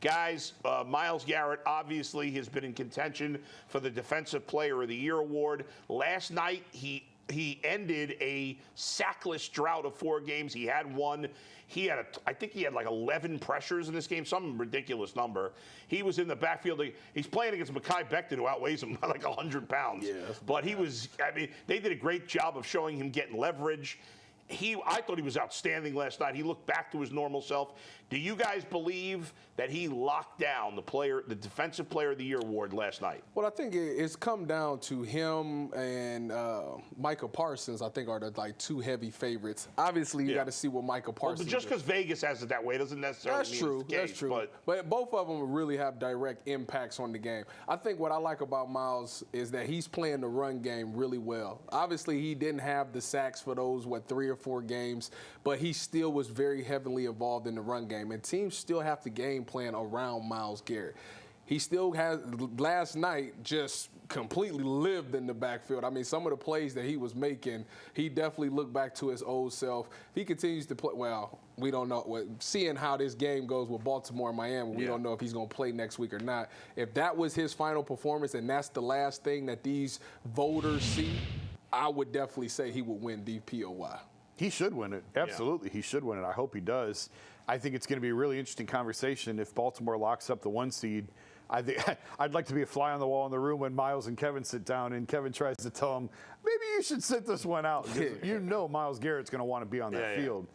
Guys, Myles Garrett obviously has been in contention for the Defensive Player of the Year award. Last night, he ended a sackless drought of 4 games. He had one. I think he had like 11 pressures in this game, some ridiculous number. He was in the backfield. He's playing against Mekhi Becton, who outweighs him by like 100 pounds. Yeah, but they did a great job of showing him getting leverage. I thought he was outstanding last night. He looked back to his normal self. Do you guys believe that he locked down the Defensive Player of the Year award last night? Well, I think it's come down to him and Micah Parsons, I think, are the 2 heavy favorites. Obviously, you got to see what Micah Parsons Well, just because Vegas has it that way doesn't necessarily mean it's the case. That's true. But both of them really have direct impacts on the game. I think what I like about Myles is that he's playing the run game really well. Obviously, he didn't have the sacks for those, 3 or 4 games, but he still was very heavily involved in the run game. And teams still have to game plan around Myles Garrett. He still has, last night, just completely lived in the backfield. I mean, some of the plays that he was making, he definitely looked back to his old self. If he continues to play, well, we don't know. Seeing how this game goes with Baltimore and Miami, we don't know if he's going to play next week or not. If that was his final performance and that's the last thing that these voters see, I would definitely say he would win DPOY. He should win it. Absolutely, he should win it. I hope he does. I think it's going to be a really interesting conversation if Baltimore locks up the 1 seed. I'd like to be a fly on the wall in the room when Myles and Kevin sit down and Kevin tries to tell him, maybe you should sit this one out. You know Myles Garrett's going to want to be on that field.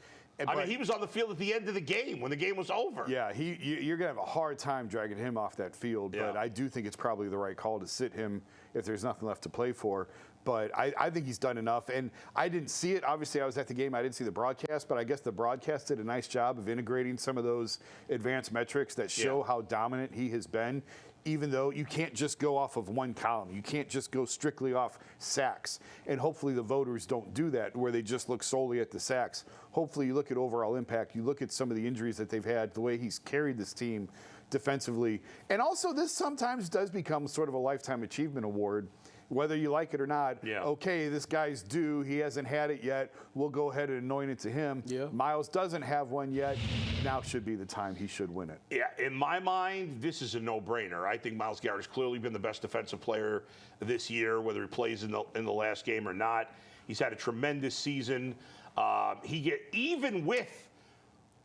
I mean, he was on the field at the end of the game when the game was over. Yeah, you're going to have a hard time dragging him off that field, but I do think it's probably the right call to sit him if there's nothing left to play for. But I think he's done enough. And I didn't see it. Obviously, I was at the game. I didn't see the broadcast. But I guess the broadcast did a nice job of integrating some of those advanced metrics that show how dominant he has been, even though you can't just go off of one column. You can't just go strictly off sacks. And hopefully the voters don't do that where they just look solely at the sacks. Hopefully you look at overall impact. You look at some of the injuries that they've had, the way he's carried this team defensively. And also this sometimes does become sort of a lifetime achievement award. Whether you like it or not, okay, this guy's due. He hasn't had it yet. We'll go ahead and anoint it to him. Myles doesn't have one yet. Now should be the time he should win it. Yeah, in my mind, this is a no-brainer. I think Myles Garrett has clearly been the best defensive player this year, whether he plays in the last game or not. He's had a tremendous season. Even with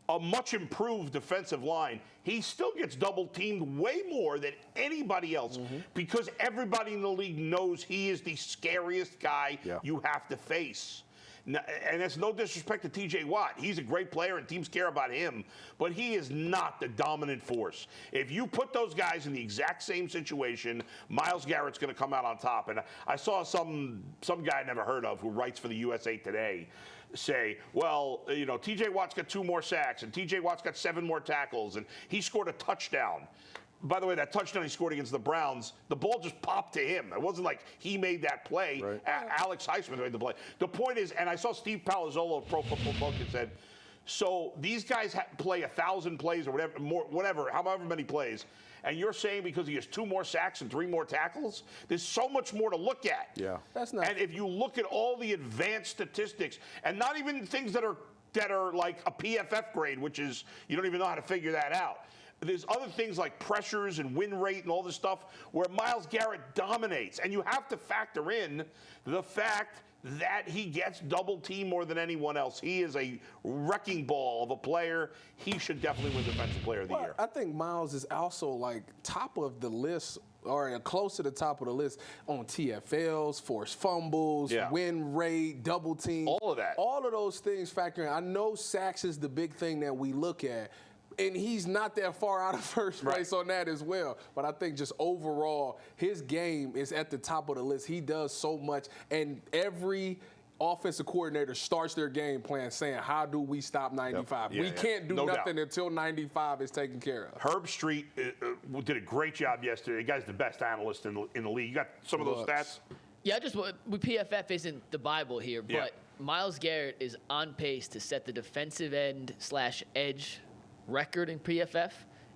a much improved defensive line, he still gets double teamed way more than anybody else because everybody in the league knows he is the scariest guy you have to face. And that's no disrespect to TJ Watt. He's a great player and teams care about him, but he is not the dominant force. If you put those guys in the exact same situation, Myles Garrett's going to come out on top. And I saw some guy I never heard of who writes for the USA Today say, well, TJ Watt's got 2 more sacks and TJ Watt's got 7 more tackles and he scored a touchdown. By the way, that touchdown he scored against the Browns, the ball just popped to him. It wasn't like he made that play. Right. Alex Heisman made the play. The point is, and I saw Steve Palazzolo of Pro Football Focus said, so these guys play 1,000 plays or whatever, however many plays, and you're saying because he has 2 more sacks and 3 more tackles, there's so much more to look at. Yeah, that's not. And if you look at all the advanced statistics, and not even things that are like a PFF grade, which is you don't even know how to figure that out. There's other things like pressures and win rate and all this stuff where Myles Garrett dominates. And you have to factor in the fact that he gets double teamed more than anyone else. He is a wrecking ball of a player. He should definitely win Defensive Player of the Year. I think Myles is also top of the list or close to the top of the list on TFLs, forced fumbles, win rate, double team. All of that. All of those things factor in. I know sacks is the big thing that we look at. And he's not that far out of first place on that as well. But I think just overall, his game is at the top of the list. He does so much. And every offensive coordinator starts their game plan saying, how do we stop 95? We can't do nothing until 95 is taken care of. Herb Street did a great job yesterday. The guy's the best analyst in the league. You got some of those stats? Yeah, PFF isn't the Bible here, but Myles Garrett is on pace to set the defensive end/edge record in PFF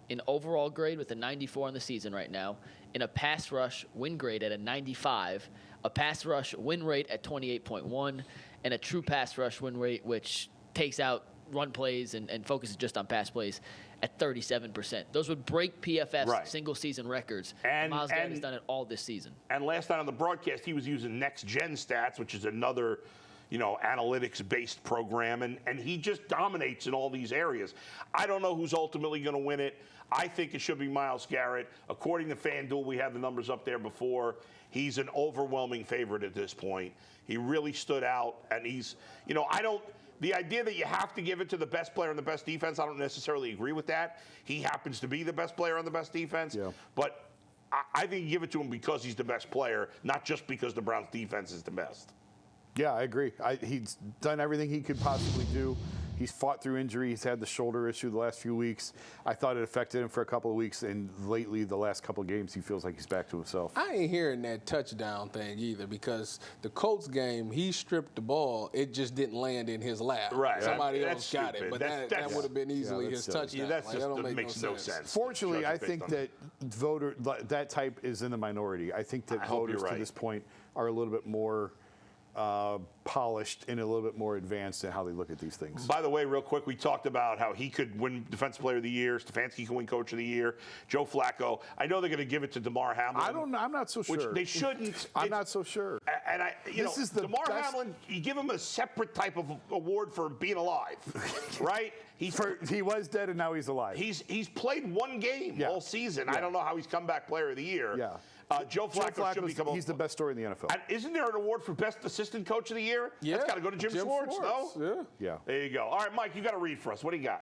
in overall grade with a 94 on the season right now, in a pass rush win grade at a 95, a pass rush win rate at 28.1, and a true pass rush win rate which takes out run plays and focuses just on pass plays at 37%. Those would break PFF's single season records. And Myles Garrett has done it all this season. And last night on the broadcast, he was using Next Gen Stats, which is another, analytics-based program, and he just dominates in all these areas. I don't know who's ultimately going to win it. I think it should be Myles Garrett. According to FanDuel, we had the numbers up there before. He's an overwhelming favorite at this point. He really stood out, and he's, the idea that you have to give it to the best player on the best defense, I don't necessarily agree with that. He happens to be the best player on the best defense, but I think you give it to him because he's the best player, not just because the Browns' defense is the best. Yeah, I agree. He's done everything he could possibly do. He's fought through injury. He's had the shoulder issue the last few weeks. I thought it affected him for a couple of weeks, and lately, the last couple of games, he feels like he's back to himself. I ain't hearing that touchdown thing either, because the Colts game, he stripped the ball. It just didn't land in his lap. Right. Somebody else got it, but that would have been easily his silly. touchdown. That makes no sense. Fortunately, I think that that type is in the minority. I think that voters to this point are a little bit more polished and a little bit more advanced in how they look at these things. By the way, real quick, we talked about how he could win Defensive Player of the Year, Stefanski can win Coach of the Year, Joe Flacco. I know they're going to give it to DeMar Hamlin. I'm not so sure. Which they shouldn't. I'm not so sure. And DeMar Hamlin, you give him a separate type of award for being alive, right? He was dead and now he's alive. He's played one game all season. I don't know how he's comeback Player of the Year. Yeah. Joe Flacco should become. He's the best story in the NFL. And isn't there an award for Best Assistant Coach of the Year? Yeah. That's got to go to Jim Schwartz, no? Yeah. There you go. All right, Mike, you got to read for us. What do you got?